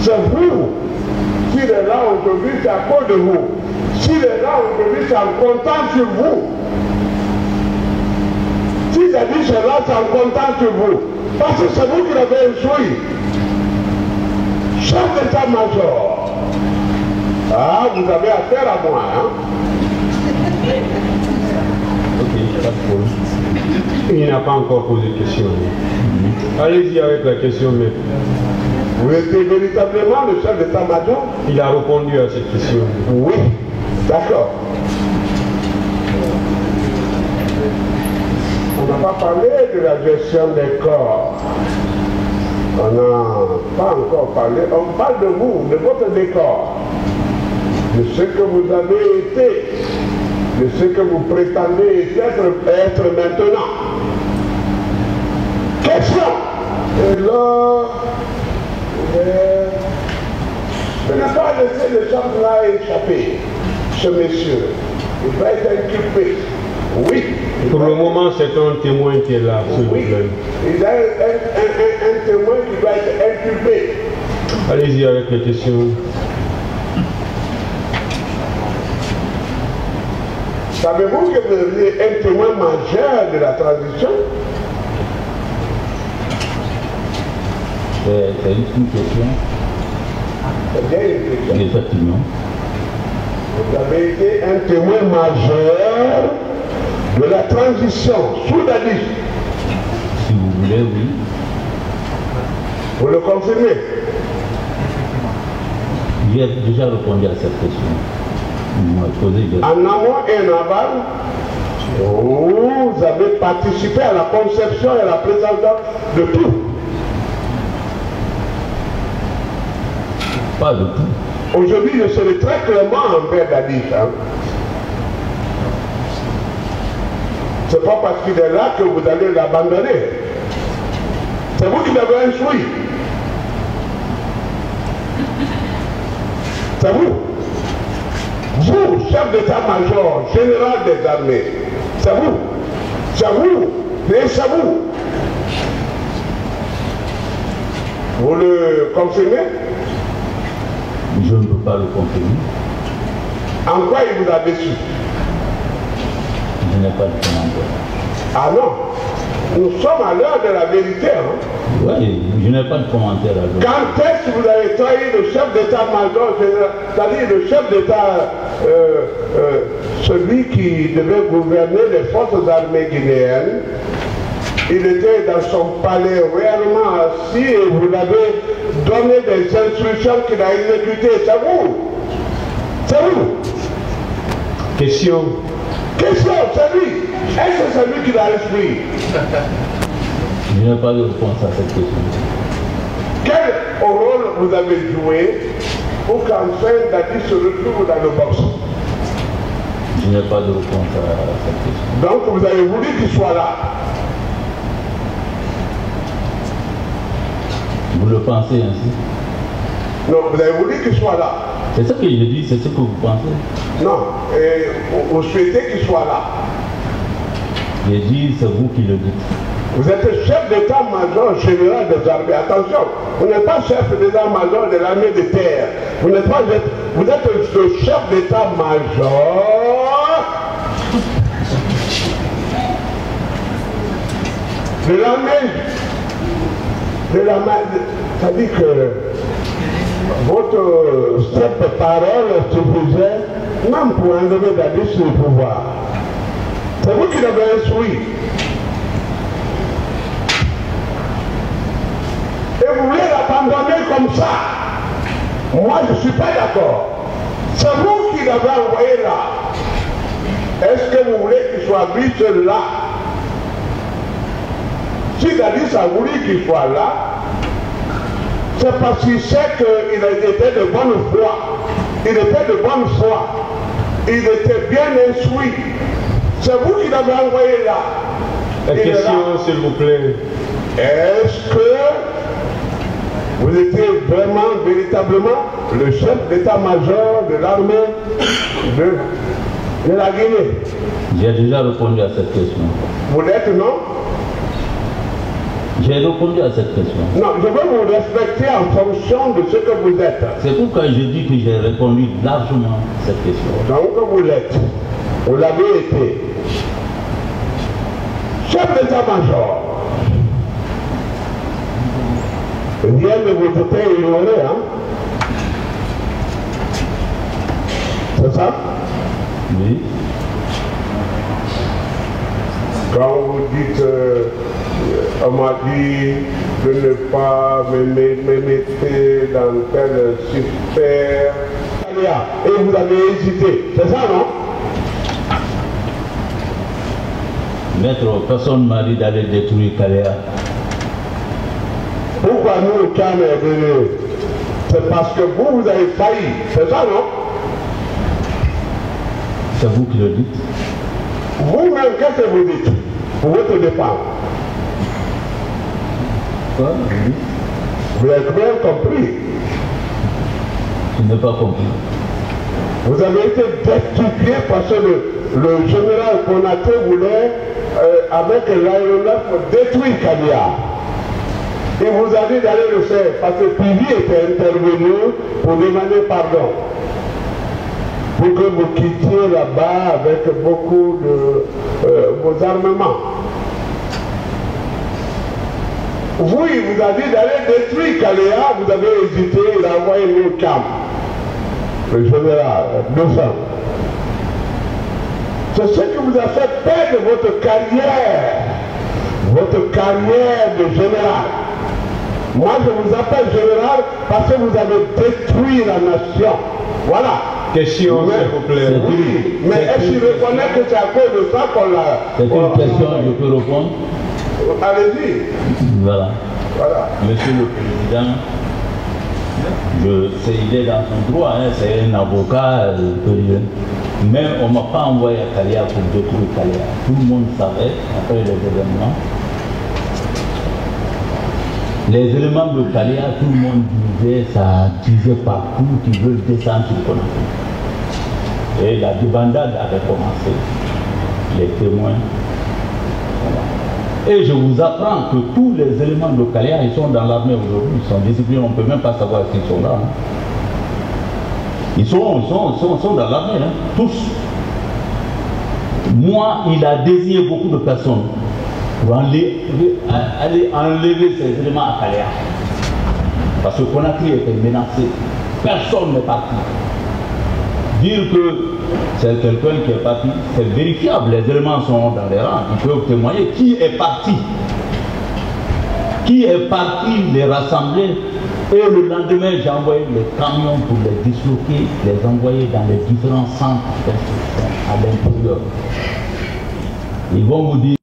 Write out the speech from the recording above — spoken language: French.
C'est vous. S'il est là aujourd'hui, c'est à cause de vous. S'il est là aujourd'hui, c'est en comptant sur vous. Si Zadis est là, c'est en comptant sur vous. Parce que c'est vous qui l'avez instruit. Chef d'état-major. Ah, vous avez affaire à moi, hein? Ok, pas de problème. Il n'a pas encore posé de question. Allez-y avec la question, mais Vous étiez véritablement le chef d'état-major? il a répondu à cette question. Oui, d'accord. On n'a pas parlé de la gestion des corps. On n'a pas encore parlé. On parle de vous, de votre décor, de ce que vous avez été, de ce que vous prétendez être maintenant. Question. Et là, je n'ai pas laissé le champ-là échapper, ce monsieur. Il va être inculpé. Oui. Pour le moment, c'est un témoin qui est là, s'il vous Oui. plaît. Il y a un témoin qui va être inculpé. Allez-y avec les questions. Savez-vous que vous êtes un témoin majeur de la transition? C'est juste une question. C'est bien une question. Effectivement. Vous avez été un témoin majeur de la transition sous Dadis. Si vous voulez, oui. Vous le confirmez? J'ai déjà répondu à cette question. Vous m'avez posé des... En amont et en aval, vous avez participé à la conception et à la présentation de tout. Pas de tout. Aujourd'hui, je serai très clément envers Dadis. Hein. C'est pas parce qu'il est là que vous allez l'abandonner. C'est vous qui l'avez instruit. C'est vous. Vous, chef d'état-major, général des armées. C'est vous. C'est vous. Et c'est vous. Vous le confirmez? Je ne peux pas le confirmer. En quoi il vous a déçu? Je n'ai pas de commentaire. Ah non. Nous sommes à l'heure de la vérité. Hein? Oui, je n'ai pas de commentaire à donner. Quand est-ce que vous avez trahi le chef d'état-major général, c'est-à-dire le chef d'état, celui qui devait gouverner les forces armées guinéennes? Il était dans son palais réellement assis et vous avez donné des instructions qu'il a exécutées. C'est vous. C'est vous. Question. Question, c'est lui. Est-ce que c'est lui qui l'a instruit? Je n'ai pas de réponse à cette question. Quel rôle vous avez joué pour qu'enfin Dadis se retrouve dans le box? Je n'ai pas de réponse à cette question. Donc vous avez voulu qu'il soit là. Vous le pensez ainsi? Non, vous avez voulu qu'il soit là. C'est ce que je dis, c'est ce que vous pensez. Non, et vous souhaitez qu'il soit là. J'ai dit, c'est vous qui le dites. Vous êtes le chef d'état-major général des armées. Attention, vous n'êtes pas chef d'état-major de l'armée de terre. Vous n'êtes pas, vous êtes le chef d'état-major de l'armée. C'est-à-dire que votre simple parole suffisait même pour enlever Dadis le pouvoir. C'est vous qui l'avez instruit. Et vous voulez l'abandonner comme ça. Moi, je ne suis pas d'accord. C'est vous qui l'avez envoyé là. Est-ce que vous voulez qu'il soit lui seul là? Si Dadis a voulu qu'il soit là, c'est parce qu'il sait qu'il était de bonne foi. Il était de bonne foi. Il était bien instruit. C'est vous qui l'avez envoyé là. La question, s'il vous plaît. Est-ce que vous étiez vraiment, véritablement, le chef d'état-major de l'armée de la Guinée? J'ai déjà répondu à cette question. Vous l'êtes, non? J'ai j'ai répondu à cette question. Non, je veux vous respecter en fonction de ce que vous êtes. C'est pourquoi je dis que j'ai répondu largement à cette question. Donc vous l'êtes. Vous l'avez été. Chef d'état-major. Rien ne vous était ignoré, hein? C'est ça? Oui. Quand vous dites, on m'a dit de ne pas me mettre dans tel super et vous avez hésité, c'est ça, non? Maître, personne m'a dit d'aller détruire Kalea. Pourquoi nous, le calme est venu? C'est parce que vous avez failli, c'est ça, non? C'est vous qui le dites. Vous-même, qu'est-ce que vous dites pour votre départ? Quoi? Oui. Vous avez bien compris. Je n'ai pas compris. Vous avez été destitué parce que le général Konaté voulait, avec l'aéronef, détruire Kabila. Il vous a dit d'aller le faire parce que Pivi était intervenu pour demander pardon. Pour que vous quittiez là-bas avec beaucoup de vos armements. Vous, il vous a dit d'aller détruire Kalea, vous avez hésité, il a envoyé le camp. Le général, 200. C'est ce qui vous a fait perdre votre carrière de général. Moi, je vous appelle général parce que vous avez détruit la nation. Voilà. Question, s'il vous plaît. Oui, mais est-ce qu'il reconnaît que c'est à cause de ça qu'on l'a... C'est une question, je peux répondre? Allez-y. Voilà. Monsieur le Président, il est dans son droit, hein, c'est un avocat, mais on ne m'a pas envoyé à Kalea pour détruire Kalea. Tout le monde savait, après les événements. Les éléments de Kalea, tout le monde disait, ça disait partout qu'ils veulent descendre sur Conakry. Et la débandade avait commencé. Les témoins. Voilà. Et je vous apprends que tous les éléments de Kalea, ils sont dans l'armée aujourd'hui, ils sont disciplinés, on ne peut même pas savoir s'ils sont là. Hein. Ils sont dans l'armée, hein, tous. Moi, il a désigné beaucoup de personnes pour aller enlever ces éléments à Kalea. Parce que Conakry était menacé. Personne n'est parti. Dire que c'est quelqu'un qui est parti, c'est vérifiable. Les éléments sont dans les rangs. Ils peuvent témoigner qui est parti. Qui est parti les rassembler. Et le lendemain, j'ai envoyé les camions pour les disloquer, les envoyer dans les différents centres d'instruction à l'intérieur. Ils vont vous dire